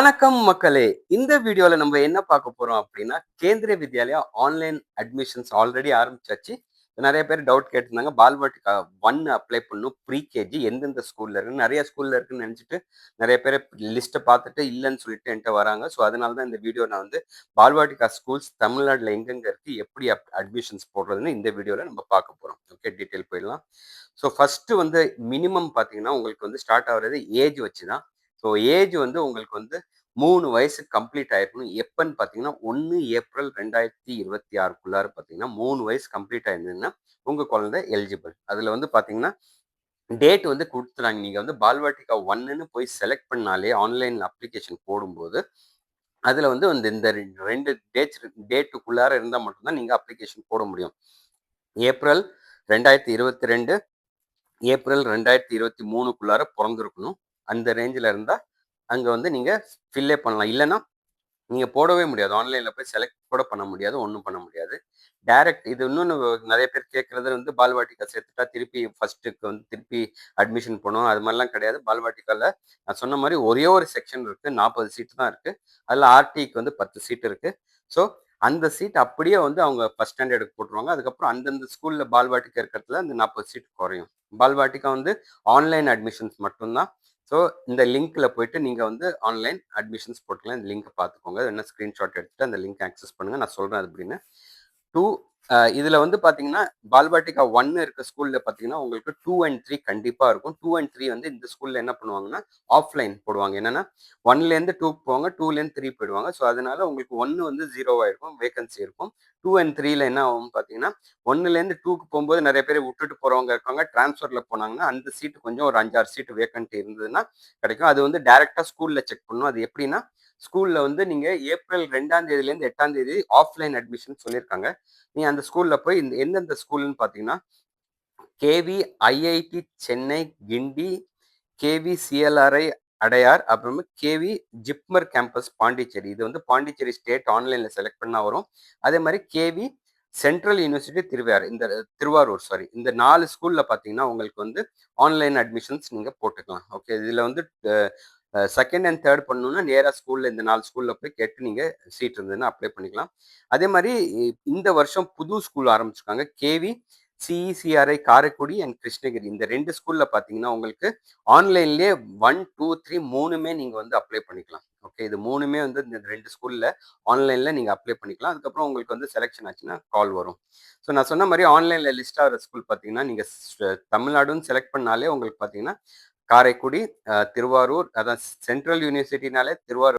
வணக்கம் மக்களே! இந்த வீடியோல நம்ம என்ன பார்க்க போறோம் அப்டின்னா, Kendriya Vidyalaya online admissions already ஆரம்பிச்சாச்சு. நெறைய பேர் டவுட் கேட்டிருந்தாங்க. பால்வாட்டிகா 1 அப்ளை பண்ணணும். ப்ரீ-கேஜி எந்தெந்த ஸ்கூல்ல இருக்குன்னு நெறைய ஸ்கூல்ல இருக்குன்னு நெனச்சுட்டு, நெறைய பேரு லிஸ்ட்ட பார்த்துட்டு இல்லன்னு சொல்லிட்டு என்ட்ட வராங்க. ஸோ, அதனால தான் இந்த வீடியோ நான் வந்து பால்வாட்டிகா ஸ்கூல்ஸ் தமிழ்நாடுல எங்கெங்க இருக்கு, எப்படி அட்மிஷன்ஸ் போடுறதுன்னு இந்த வீடியோல நம்ம பார்க்க போறோம். ஓகே, டீட்டெயில் போயிடலாம். ஸோ, ஃபர்ஸ்ட்டு வந்து மினிமம் பார்த்தீங்கன்னா, உங்களுக்கு வந்து ஸ்டார்ட் ஆகுறது ஏஜ் வச்சு தான். ஸோ, ஏஜ் வந்து உங்களுக்கு வந்து 3 வயசு கம்ப்ளீட் ஆயிருக்கணும். எப்பன்னு பார்த்தீங்கன்னா, 1 ஏப்ரல் 2026க்குள்ளார பார்த்தீங்கன்னா, 3 வயசு கம்ப்ளீட் ஆயிருந்ததுன்னா, உங்க குழந்தை எலிஜிபிள். அதுல வந்து பார்த்தீங்கன்னா, டேட் வந்து குடுத்துறாங்க. நீங்க வந்து பால்வாட்டிகா 1ன்னு போய் செலக்ட் பண்ணாலே ஆன்லைன்ல அப்ளிகேஷன் போடும்போது, அதுல வந்து இந்த 2 டேட்டுக்குள்ளார இருந்தா மட்டும் தான் நீங்க அப்ளிகேஷன் போட முடியும். ஏப்ரல் 2022, ஏப்ரல் 2023க்குள்ளார பொறந்திருக்கணும். அந்த ரேஞ்சுல இருந்தா, அங்க வந்து நீங்க ஃபில்லே பண்ணலாம். இல்லன்னா, நீங்க போடவே முடியாது. ஆன்லைன்ல போய் செலக்ட் கூட பண்ண முடியாது. ஒண்ணும் பண்ண முடியாது. டைரக்ட் இது இன்னொன்னு நெறைய பேர் கேட்கறது வந்து பால்வாட்டிகா சேர்த்துட்டா திருப்பி ஃபர்ஸ்ட்டுக்கு வந்து திருப்பி அட்மிஷன் போணும். அது மாரிலாம் கிடையாது. பால்வாட்டிகால நான் சொன்ன மாரி ஒரே ஒரு செக்ஷன் இருக்கு. 40 சீட் தான் இருக்கு. அதுல ஆர்டிக்கு வந்து 10 சீட் இருக்கு. ஸோ, அந்த சீட் அப்படியே வந்து அவங்க ஃபர்ஸ்ட் ஸ்டாண்டர்டுக்கு போட்டுருவாங்க. அதுக்கப்புறம் அந்தந்த ஸ்கூல்ல பால்வாட்டிகா இருக்கிறதுல அந்த 40 சீட் குறையும். பால்வாட்டிகா வந்து ஆன்லைன் அட்மிஷன்ஸ் மட்டும் தான். ஸோ, இந்த லிங்க்ல போயிட்டு நீங்க வந்து ஆன்லைன் அட்மிஷன்ஸ் போட்டுக்கலாம். இந்த லிங்க்க பார்த்துக்கோங்க. வேணா ஸ்கிரீன்ஷாட் எடுத்துட்டு அந்த லிங்க் ஆக்சஸ் பண்ணுங்க. நான் சொல்றேன் அது எப்படின்னு. 2 இதுல வந்து பார்த்தீங்கன்னா, பால்வாட்டிகா 1 இருக்க ஸ்கூல்ல பார்த்தீங்கன்னா, உங்களுக்கு 2 அண்ட் 3 கண்டிப்பா இருக்கும். 2 அண்ட் 3 வந்து இந்த ஸ்கூல்ல என்ன பண்ணுவாங்கன்னா, ஆஃப்லைன் போடுவாங்க. என்னன்னா 1லேருந்து 2க்கு போவாங்க. 2லேருந்து 3 போயிடுவாங்க. ஸோ, அதனால உங்களுக்கு 1 வந்து 0வா இருக்கும். வேக்கன்சி இருக்கும். 2 அண்ட் 3ல என்ன ஆகும்னு பார்த்தீங்கன்னா, 1லேருந்து 2க்கு போம்போது நெறைய பேர் விட்டுட்டு போறவங்க இருக்காங்க. ட்ரான்ஸ்ஃபர்ல போனாங்கன்னா, அந்த சீட் கொஞ்சம் ஒரு 5, 6 சீட் வேக்கன்ட் இருந்ததுன்னா கிடைக்கும். அது வந்து டைரக்ட்டா ஸ்கூல்ல செக் பண்ணணும். அது எப்படின்னா, ஸ்கூல்ல வந்து நீங்க ஏப்ரல் 2ஆம் தேதியிலேருந்து 8ஆம் தேதி ஆஃப்லைன் அட்மிஷன் சொல்லியிருக்காங்க. நீ அந்த ஸ்கூல்ல போய் எந்தெந்த ஸ்கூல்ன்னு பார்த்தீங்கன்னா, கேவி ஐஐடி சென்னை, கிண்டி, கேவி சிஎல்ஆர்ஐ அடையார், அப்புறமா கேவி ஜிப்மர் கேம்பஸ் பாண்டிச்சேரி. இது வந்து பாண்டிச்சேரி ஸ்டேட் ஆன்லைன்ல செலக்ட் பண்ணா வரும். அதே மாரி KV central university Tiruvarur sorry. இந்த 4 ஸ்கூல்ல பார்த்தீங்கன்னா, உங்களுக்கு வந்து ஆன்லைன் அட்மிஷன்ஸ் நீங்க போட்டுக்கலாம். ஓகே. இதுல வந்து செகண்ட் அண்ட் தேர்ட் பண்ணணும்னா நேரா ஸ்கூல்ல இந்த 4 ஸ்கூல்ல போய் கேட்டு நீங்க சீட் இருந்ததுன்னா அப்ளை பண்ணிக்கலாம். அதே மாரி இந்த வருஷம் புது ஸ்கூல் ஆரம்பிச்சிருக்காங்க. KV CECRI Karaikudi and Krishnagiri. இந்த 2 ஸ்கூல்ல பார்த்தீங்கன்னா, உங்களுக்கு ஆன்லைன்லயே 1, 2, 3 3மே நீங்க வந்து அப்ளை பண்ணிக்கலாம். ஓகே. இது 3மே வந்து இந்த 2 ஸ்கூல்ல ஆன்லைன்ல நீங்க அப்ளை பண்ணிக்கலாம். அதுக்கப்புறம் உங்களுக்கு வந்து செலக்ஷன் ஆச்சுன்னா கால் வரும். ஸோ, நான் சொன்ன மாரி ஆன்லைன்ல லிஸ்ட் ஆகுற ஸ்கூல் பார்த்தீங்கன்னா, நீங்க தமிழ்நாடுன்னு செலக்ட் பண்ணாலே உங்களுக்கு பார்த்தீங்கன்னா, காரைக்குடி, திருவாரூர் அதான் சென்ட்ரல் யூனிவர்சிட்டினாலே திருவாரூர்